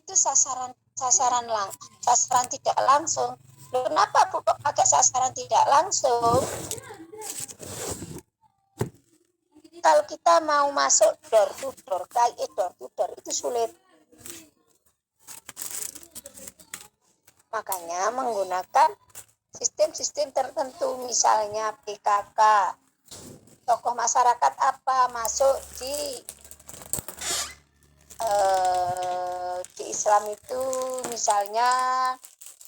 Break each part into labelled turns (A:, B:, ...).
A: itu sasaran tidak langsung. Kenapa Bu kok pakai sasaran tidak langsung? Kalau kita mau masuk door to door, door to door itu sulit. Makanya menggunakan sistem-sistem tertentu, misalnya PKK. Tokoh masyarakat apa masuk di Islam itu, misalnya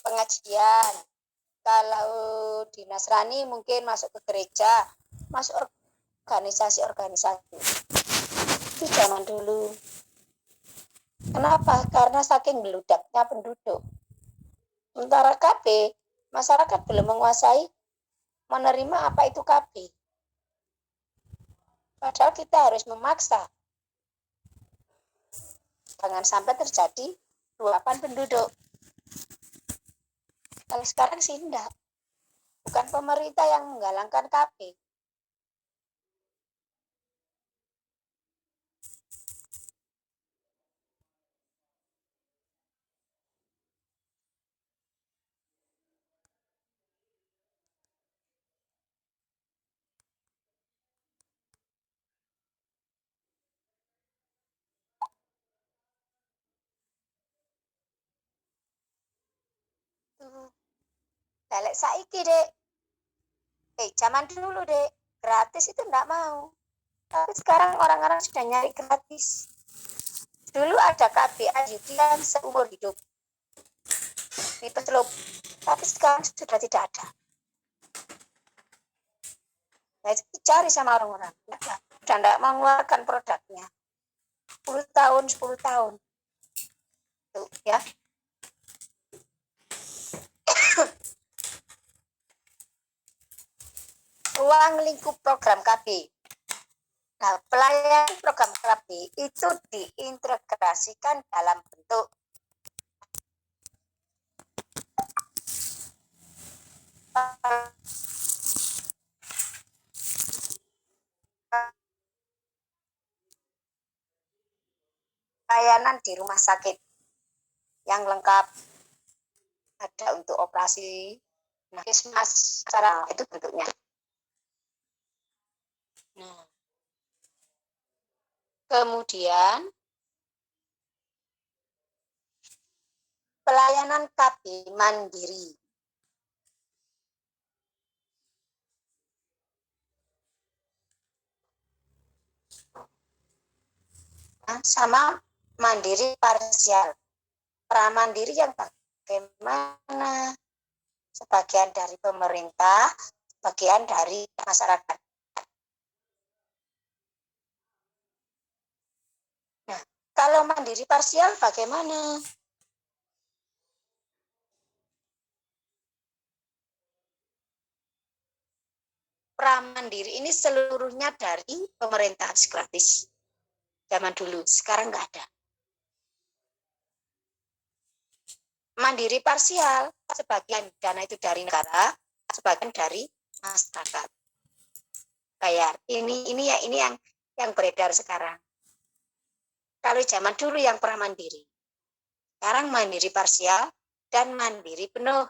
A: pengajian. Kalau di Nasrani mungkin masuk ke gereja, masuk organisasi-organisasi. Itu zaman dulu. Kenapa? Karena saking beludaknya penduduk. Sementara KB, masyarakat belum menguasai menerima apa itu KB. Padahal kita harus memaksa. Jangan sampai terjadi luapan penduduk. Kalau sekarang sih enggak. Bukan pemerintah yang menggalangkan KB. Balik saiki, Dek. Zaman dulu, Dek. Gratis itu enggak mau. Tapi sekarang orang-orang sudah nyari gratis. Dulu ada KB ayudian seumur hidup. Di Pecelup. Tapi sekarang sudah tidak ada. Nah, itu dicari sama orang-orang. Sudah tidak mengeluarkan produknya. 10 tahun, 10 tahun. Tuh, ya. Ruang lingkup program KB. Nah, pelayanan program KB itu diintegrasikan dalam bentuk pelayanan di rumah sakit yang lengkap, ada untuk operasi, nah, puskesmas, cara itu bentuknya. Nah, kemudian pelayanan KB mandiri. Nah, sama mandiri parsial. Pramandiri yang bagaimana? Sebagian dari pemerintah, sebagian dari masyarakat. Nah, kalau mandiri parsial bagaimana? Pramandiri ini seluruhnya dari pemerintah gratis. Zaman dulu, sekarang nggak ada. Mandiri parsial, sebagian dana itu dari negara, sebagian dari masyarakat. Bayar. Ini yang beredar sekarang. Kalau zaman dulu yang pramandiri. Sekarang mandiri parsial dan mandiri penuh.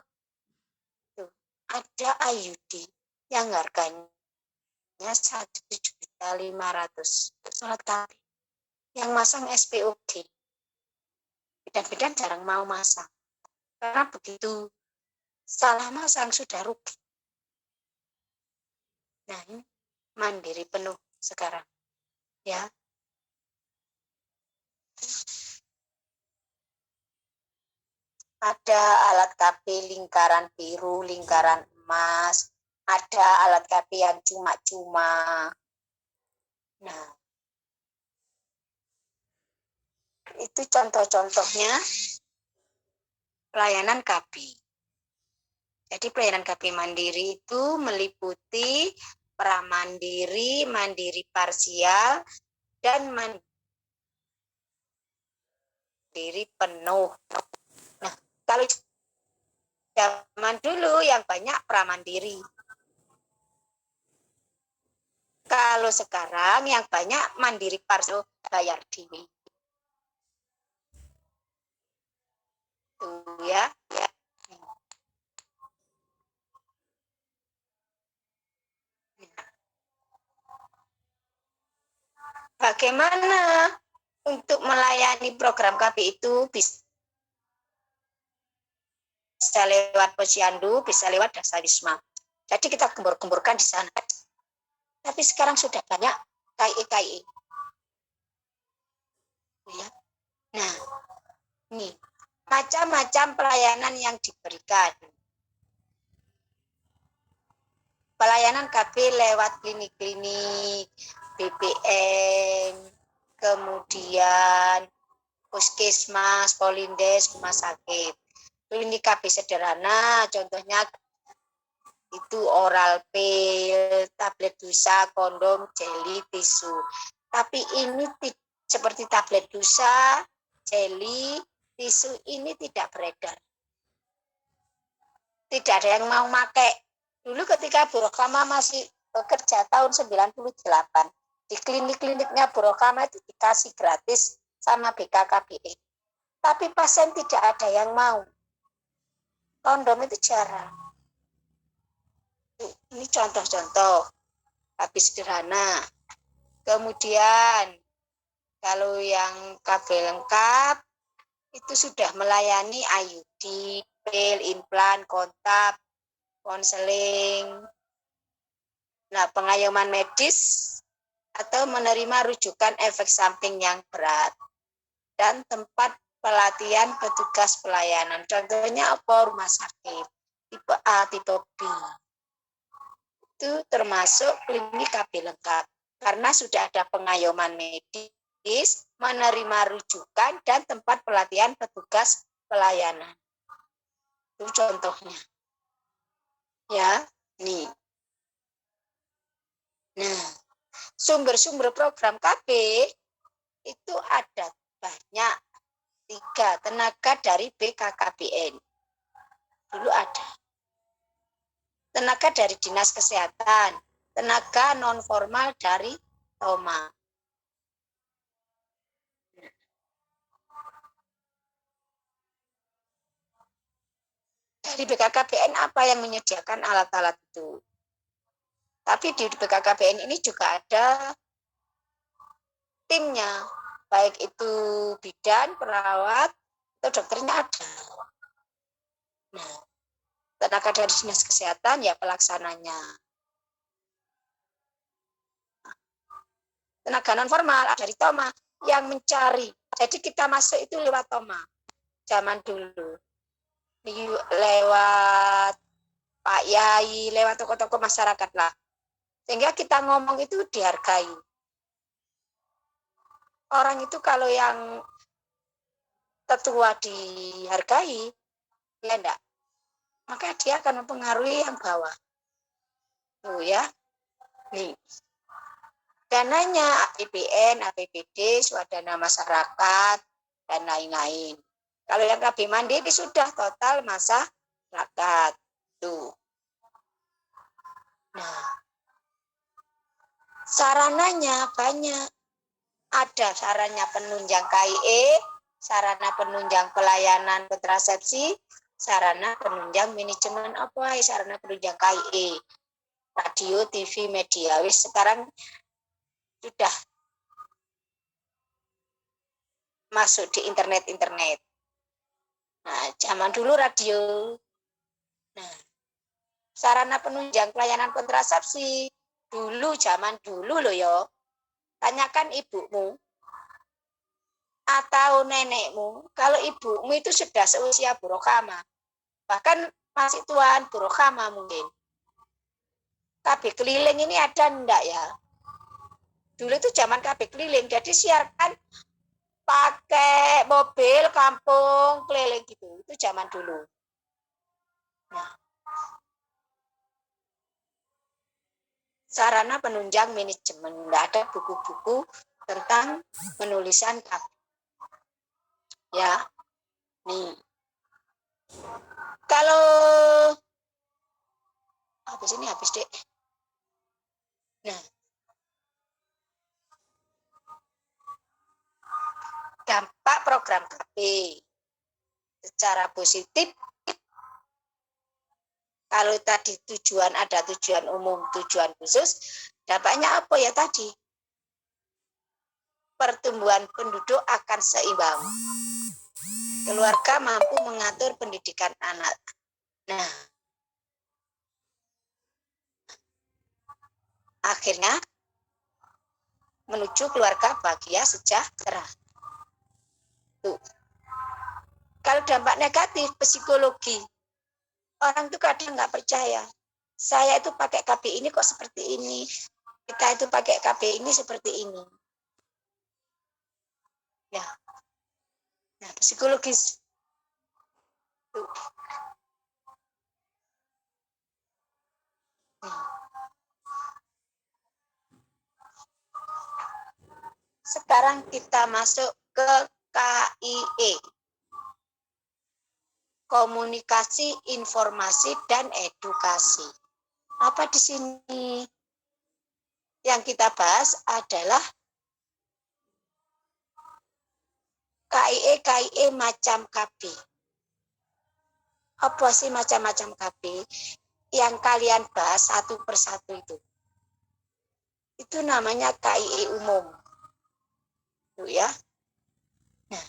A: Tuh, ada IUD yang harganya 1.500.000 sholat KB. Yang masang SPOD. Bidan-bidan jarang mau masang. Karena begitu salah masang sudah rugi. Nah, ini mandiri penuh sekarang. Ya. Ada alat KB lingkaran biru, lingkaran emas. Ada alat KB yang cuma-cuma. Nah, itu contoh-contohnya pelayanan KB. Jadi pelayanan KB mandiri itu meliputi pramandiri, mandiri parsial, dan mandiri penuh. Nah, kalau zaman dulu yang banyak pramandiri. Kalau sekarang yang banyak mandiri parsial, bayar diri. Tuh ya. Bagaimana untuk melayani program KP itu bisa lewat posyandu, bisa lewat dasar wisma. Jadi kita gembur-gemburkan di sana. Tapi sekarang sudah banyak KIE. Ya. Nah, nih macam-macam pelayanan yang diberikan. Pelayanan KB lewat klinik-klinik, BPM, kemudian puskesmas, polindes, rumah sakit. Klinik KB sederhana, contohnya itu oral pill, tablet busa, kondom, jeli, tisu. Tapi ini seperti tablet busa, jeli, tisu ini tidak beredar. Tidak ada yang mau pakai. Dulu ketika Bu Rokama masih bekerja tahun 98, di klinik-kliniknya Bu Rokama itu dikasih gratis sama BKKBN. Tapi pasien tidak ada yang mau. Kondom itu jarang. Ini contoh-contoh. Habis sederhana. Kemudian kalau yang KB lengkap itu sudah melayani IUD, pil, implan, kontak, konseling. Nah, pengayoman medis atau menerima rujukan efek samping yang berat dan tempat pelatihan petugas pelayanan. Contohnya apa? Rumah sakit tipe A, tipe B. Itu termasuk klinik KB lengkap karena sudah ada pengayoman medis, menerima rujukan dan tempat pelatihan petugas pelayanan. Itu contohnya. Ya, nih. Nah, sumber-sumber program KB itu ada banyak. 3, tenaga dari BKKBN. Dulu ada. Tenaga dari Dinas Kesehatan. Tenaga non-formal dari Toma. Dari BKKBN apa yang menyediakan alat-alat itu? Tapi di BKKBN ini juga ada timnya, baik itu bidan, perawat, atau dokternya ada. Nah, tenaga dari Dinas Kesehatan ya pelaksananya. Tenaga non formal dari Toma yang mencari. Jadi kita masuk itu lewat Toma. Zaman dulu. Lewat Pak Yai, lewat tokoh-tokoh masyarakat lah. Sehingga kita ngomong itu dihargai. Orang itu kalau yang tetua dihargai, ya enggak. Maka dia akan mempengaruhi yang bawah. Tuh ya. Nih. Dananya APBN, APBD, swadana masyarakat, dan lain-lain. Kalau yang KB Mandiri sudah total masyarakat. Tuh. Nah, sarananya banyak. Ada sarana penunjang KIE, sarana penunjang pelayanan kontrasepsi, sarana penunjang manajemen apa, sarana penunjang KIE, radio, TV, media. Wis sekarang sudah masuk di internet. Nah, zaman dulu radio. Nah, sarana penunjang pelayanan kontrasepsi dulu, zaman dulu loh yo. Tanyakan ibumu atau nenekmu, kalau ibumu itu sudah seusia Bu Rokama, bahkan masih tuaan Bu Rokama mungkin. KB keliling ini ada enggak ya? Dulu itu zaman KB keliling, jadi siarkan pakai mobil kampung keliling gitu. Itu zaman dulu. Nah, sarana penunjang manajemen, enggak ada buku-buku tentang penulisan KB. Ya, nih. Kalau habis ini habis deh. Nah, dampak program KB. secara positif. Kalau tadi tujuan ada tujuan umum, tujuan khusus, dampaknya apa ya tadi? Pertumbuhan penduduk akan seimbang. Keluarga mampu mengatur pendidikan anak. Nah, akhirnya menuju keluarga bahagia sejahtera. Tuh. Kalau dampak negatif psikologi, orang itu kadang nggak percaya. Saya itu pakai KB ini kok seperti ini. Kita itu pakai KB ini seperti ini. Ya. Nah, psikologis. Tuh. Sekarang kita masuk ke KIE. Komunikasi, informasi, dan edukasi. Apa di sini? Yang kita bahas adalah KIE macam KB. Apa sih macam-macam KB? Yang kalian bahas satu persatu itu. Itu namanya KIE umum. Tuh ya. Nah.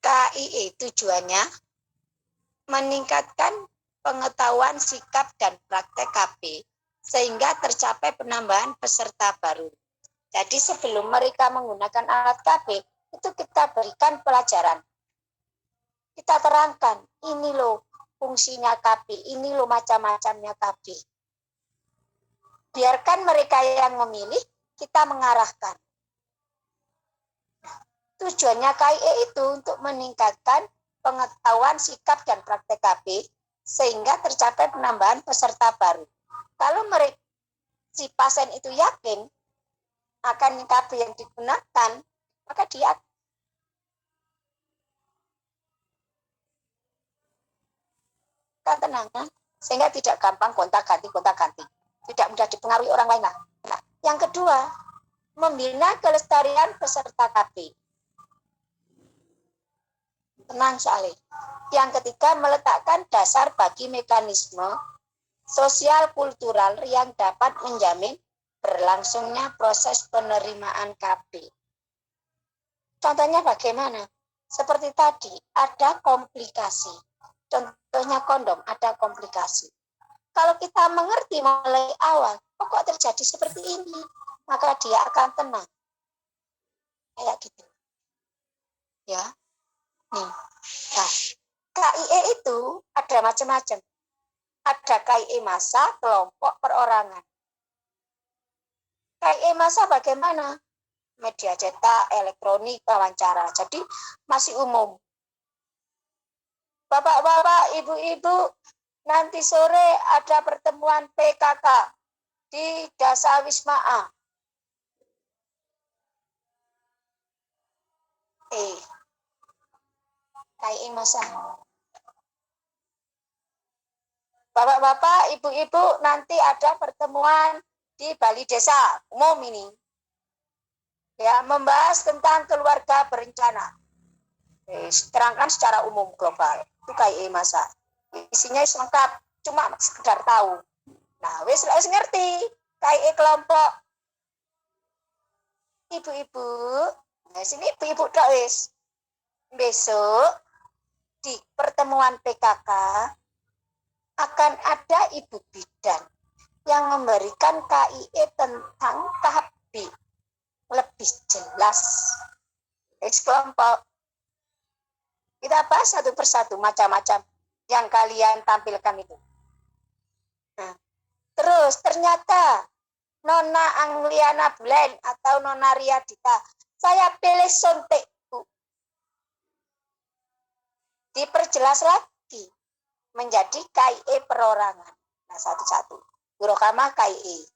A: KIE tujuannya meningkatkan pengetahuan sikap dan praktek KB sehingga tercapai penambahan peserta baru. Jadi sebelum mereka menggunakan alat KB, itu kita berikan pelajaran. Kita terangkan, ini loh fungsinya KB, ini loh macam-macamnya KB. Biarkan mereka yang memilih, kita mengarahkan. Tujuannya KIE itu untuk meningkatkan pengetahuan sikap dan praktek KB sehingga tercapai penambahan peserta baru. Kalau mereka, si pasien itu yakin akan KB yang digunakan, maka dia akan tenang, sehingga tidak gampang gonta-ganti. Tidak mudah dipengaruhi orang lain. Nah, yang kedua, membina kelestarian peserta KB. Tenang sekali. Yang ketiga, meletakkan dasar bagi mekanisme sosial kultural yang dapat menjamin berlangsungnya proses penerimaan KB. Contohnya bagaimana? Seperti tadi, ada komplikasi. Contohnya kondom, ada komplikasi. Kalau kita mengerti mulai awal, kok terjadi seperti ini, maka dia akan tenang. Kayak gitu. Ya. Nih. Nah, KIE itu ada macam-macam. Ada KIE massa, kelompok, perorangan. KIE massa bagaimana? Media cetak, elektronik, wawancara. Jadi masih umum. Bapak-bapak, ibu-ibu, nanti sore ada pertemuan PKK di Dasar Wisma A. KIE massa. Bapak-bapak, ibu-ibu, nanti ada pertemuan di Balai Desa, umum ini. Ya, membahas tentang keluarga berencana. Terangkan secara umum global. Itu KIE massa. Isinya lengkap, cuma sekedar tahu. Nah, wis ngerti. KIE kelompok. Ibu-ibu, nah sini ibu-ibu tok wis. Besok di pertemuan PKK akan ada ibu bidan yang memberikan KIE tentang tahap B lebih jelas. Kelompok. Kita bahas satu persatu macam-macam yang kalian tampilkan itu. Nah, terus ternyata Nona Angliana Bulen atau Nona Riadita, saya pilih suntik, Bu. Diperjelas lagi menjadi KIE perorangan. Nah, satu-satu. Burokama KIE.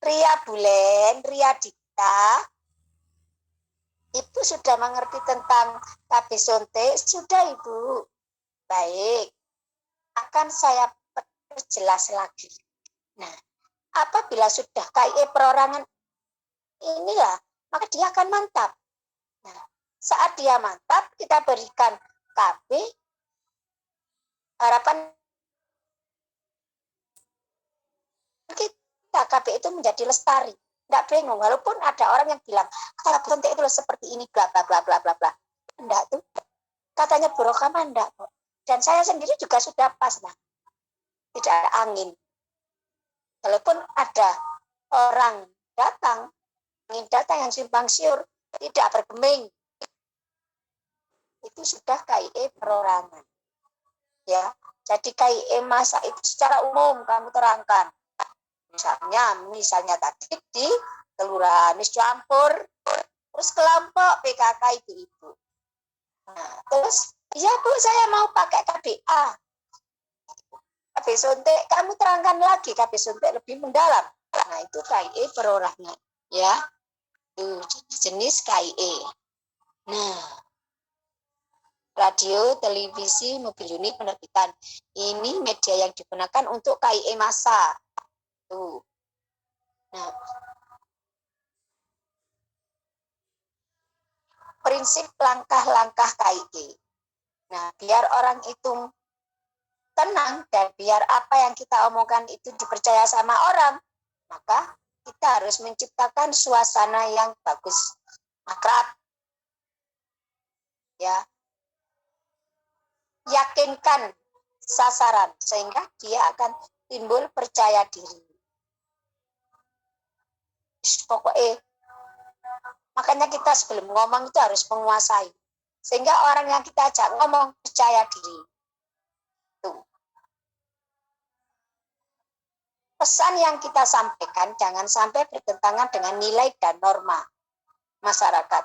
A: Ria Bulen, Riadita, Ibu sudah mengerti tentang KB suntik? Sudah, Ibu. Baik, akan saya perjelas lagi. Nah, apabila sudah KIE perorangan inilah, maka dia akan mantap. Nah, saat dia mantap, kita berikan KB, harapan kita KB itu menjadi lestari. Tidak bingung, walaupun ada orang yang bilang, kata suntik itu seperti ini, bla bla bla bla bla bla. Enggak tuh, katanya Bu Rokama enggak kok. Dan saya sendiri juga sudah pas, nah, tidak ada angin. Walaupun ada orang datang, angin datang yang simpang siur, tidak bergeming. Itu sudah KIE perorangan. Ya, jadi KIE masa itu secara umum kamu terangkan. Misalnya tadi di kelurahan campur, terus kelompok PKK ibu-ibu. Nah, terus, ya Bu, saya mau pakai KBA. KB suntik, kamu terangkan lagi KB suntik lebih mendalam. Nah, itu KIE perorangan. Ya, itu jenis KIE. Nah, radio, televisi, mobil unit, penerbitan. Ini media yang digunakan untuk KIE massa. Tuh. Nah, prinsip langkah-langkah KIE. Nah, biar orang itu tenang dan biar apa yang kita omongkan itu dipercaya sama orang, maka kita harus menciptakan suasana yang bagus, akrab. Ya. Yakinkan sasaran sehingga dia akan timbul percaya diri. Pokoknya makanya kita sebelum ngomong itu harus menguasai. Sehingga orang yang kita ajak ngomong percaya diri. Tuh. Pesan yang kita sampaikan jangan sampai bertentangan dengan nilai dan norma masyarakat.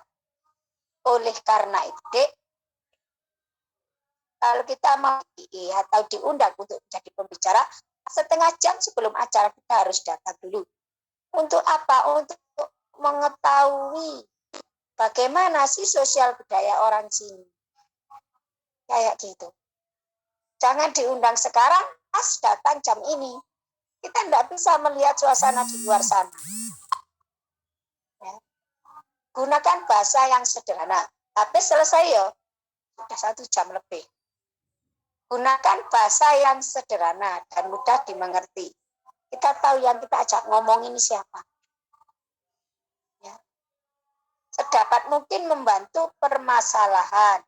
A: Oleh karena itu, kalau kita mau atau diundang untuk menjadi pembicara, setengah jam sebelum acara kita harus datang dulu. Untuk apa? Untuk mengetahui bagaimana sih sosial budaya orang sini. Kayak gitu. Jangan diundang sekarang, pas datang jam ini. Kita tidak bisa melihat suasana di luar sana. Ya. Gunakan bahasa yang sederhana. Habis selesai ya, sudah 1 jam lebih. Gunakan bahasa yang sederhana dan mudah dimengerti. Kita tahu yang kita ajak ngomong ini siapa. Ya. Sedapat mungkin membantu permasalahan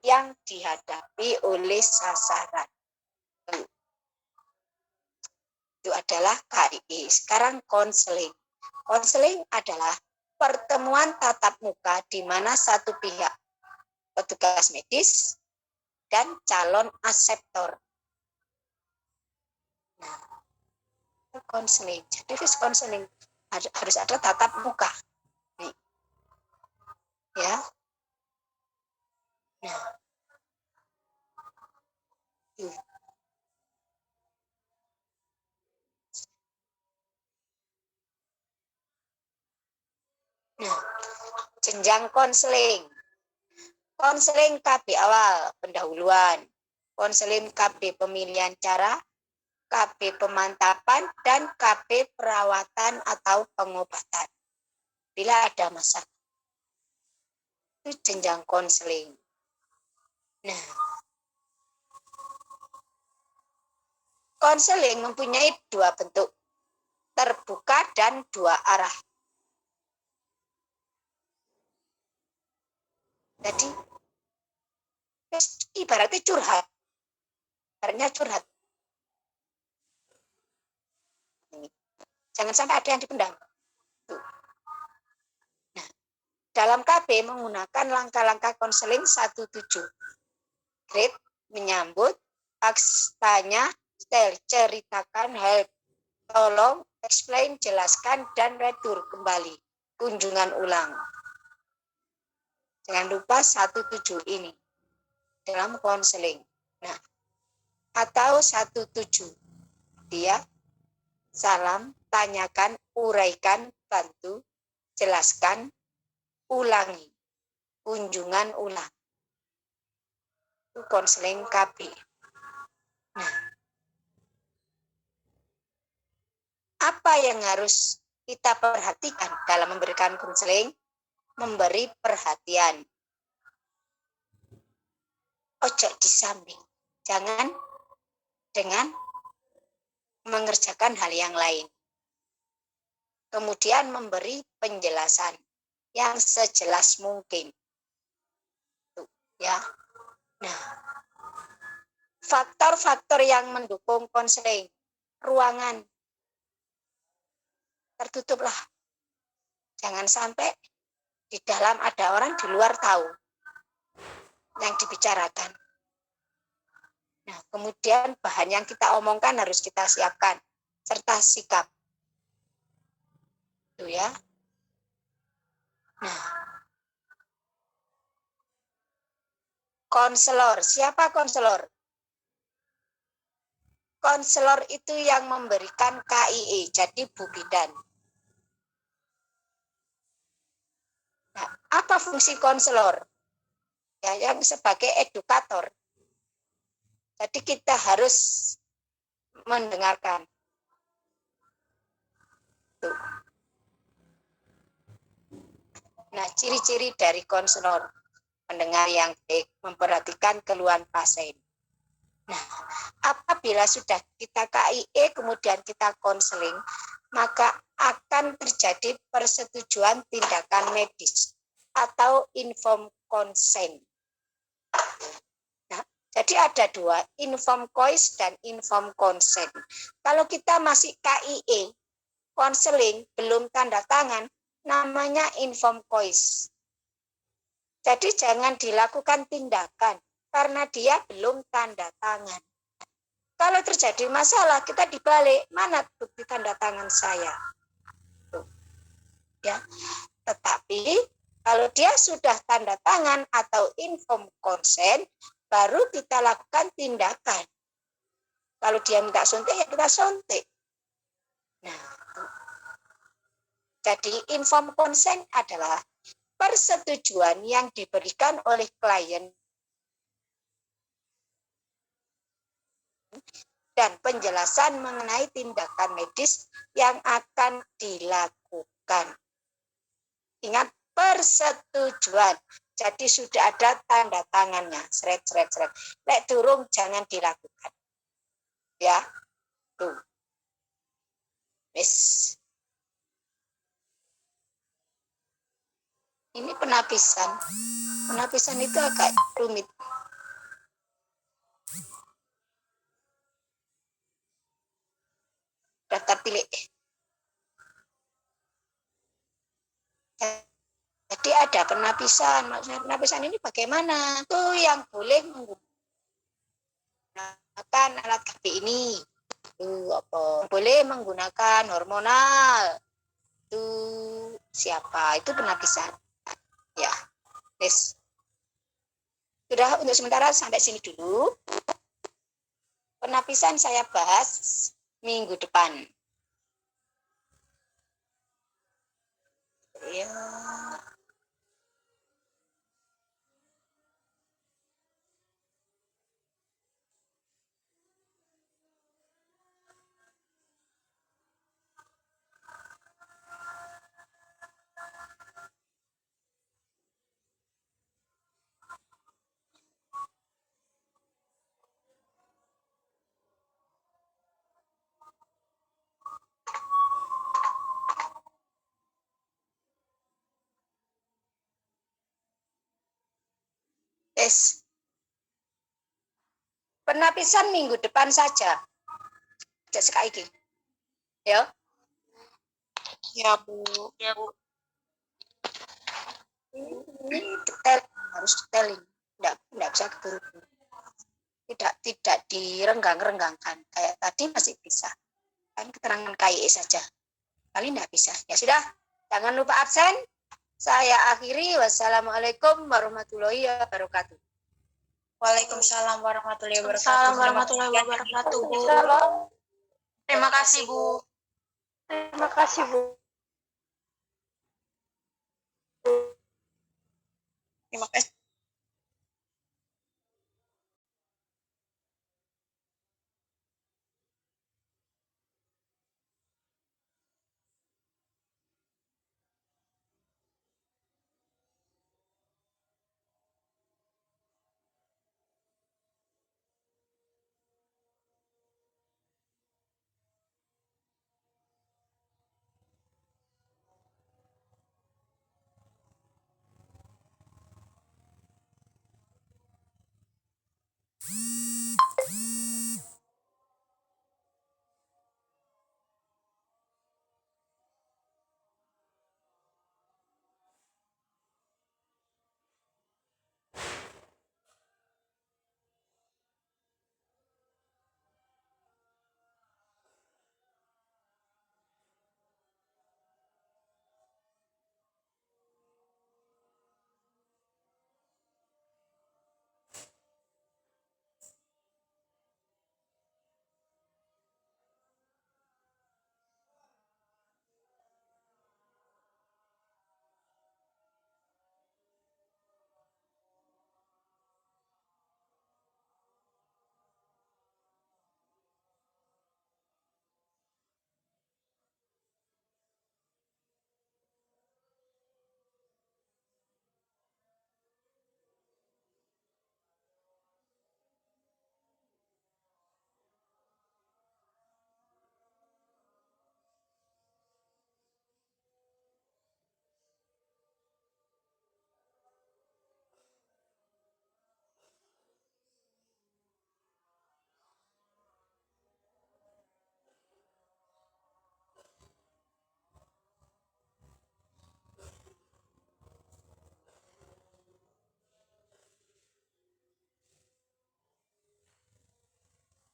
A: yang dihadapi oleh sasaran. Itu adalah KIE. Sekarang konseling. Konseling adalah pertemuan tatap muka di mana satu pihak, petugas medis, dan calon aseptor. Nah, itu konseling. Jadi konseling harus ada tatap muka. Nih. Ya. Nah. Nah, jenjang konseling. Konseling KB awal, pendahuluan. Konseling KB pemilihan cara, KB pemantapan, dan KB perawatan atau pengobatan. Bila ada masalah. Itu jenjang konseling. Nah, konseling mempunyai 2 bentuk, terbuka dan 2 arah. Jadi, ibaratnya curhat. Ibaratnya curhat. Jangan sampai ada yang dipendam. Nah, dalam KB menggunakan langkah-langkah konseling 17. Grade, menyambut, faktanya, ceritakan, help, tolong, explain, jelaskan, dan retur kembali. Kunjungan ulang. Jangan lupa 17 ini dalam konseling. Nah, atau 17. Dia salam, tanyakan, uraikan, bantu, jelaskan, ulangi. Kunjungan ulang. konseling KB. Nah, apa yang harus kita perhatikan dalam memberikan konseling? Memberi perhatian. Ojo di samping. Jangan dengan mengerjakan hal yang lain. Kemudian memberi penjelasan yang sejelas mungkin. Tuh, ya. Nah, faktor-faktor yang mendukung konseling. Ruangan. Tertutuplah. Jangan sampai di dalam ada orang, di luar tahu yang dibicarakan. Nah, kemudian bahan yang kita omongkan harus kita siapkan, serta sikap. Itu ya. Nah, konselor. Siapa konselor? Konselor itu yang memberikan KIE, jadi Bu Bidan. Nah, apa fungsi konselor? Ya, yang sebagai edukator. Jadi kita harus mendengarkan. Tuh. Nah, ciri-ciri dari konselor. Mendengar yang baik, memperhatikan keluhan pasien. Nah, apabila sudah kita KIE, kemudian kita konseling, maka akan terjadi persetujuan tindakan medis atau informed consent. Nah, jadi ada dua, informed choice dan informed consent. Kalau kita masih KIE, konseling, belum tanda tangan, namanya informed choice. Jadi jangan dilakukan tindakan karena dia belum tanda tangan. Kalau terjadi masalah, kita dibalik, mana bukti tanda tangan saya? Tuh. Ya. Tetapi kalau dia sudah tanda tangan atau informed consent, baru kita lakukan tindakan. Kalau dia minta suntik, ya kita suntik. Nah, jadi informed consent adalah persetujuan yang diberikan oleh klien dan penjelasan mengenai tindakan medis yang akan dilakukan. Ingat, persetujuan. Jadi sudah ada tanda tangannya. Seret. Lek durung jangan dilakukan. Ya. Tuh. Wis. Ini penapisan. Penapisan itu agak rumit. Daftar pilih. Jadi ada penapisan. Maksudnya penapisan ini bagaimana? Itu yang boleh menggunakan alat KB ini. Itu apa? Boleh menggunakan hormonal. Itu siapa? Itu penapisan. Ya. Yes. Sudah untuk sementara sampai sini dulu. Penapisan saya bahas minggu depan. Ya. Yes. Penapisan minggu depan saja. Tidak sekali. Ya.
B: Ya, Bu.
A: Ya, Bu. Ini detail, harus detail ini. Tidak bisa keburu-buru. Tidak direnggang-renggangkan. Kayak tadi masih bisa. Kan keterangan KIE saja. Kali tidak bisa. Ya sudah, jangan lupa absen. Saya akhiri. Wassalamualaikum warahmatullahi wabarakatuh.
B: Waalaikumsalam warahmatullahi wabarakatuh.
A: Assalamualaikum warahmatullahi wabarakatuh, Bu.
B: Terima kasih, Bu.
A: Terima kasih, Bu.
B: Terima kasih.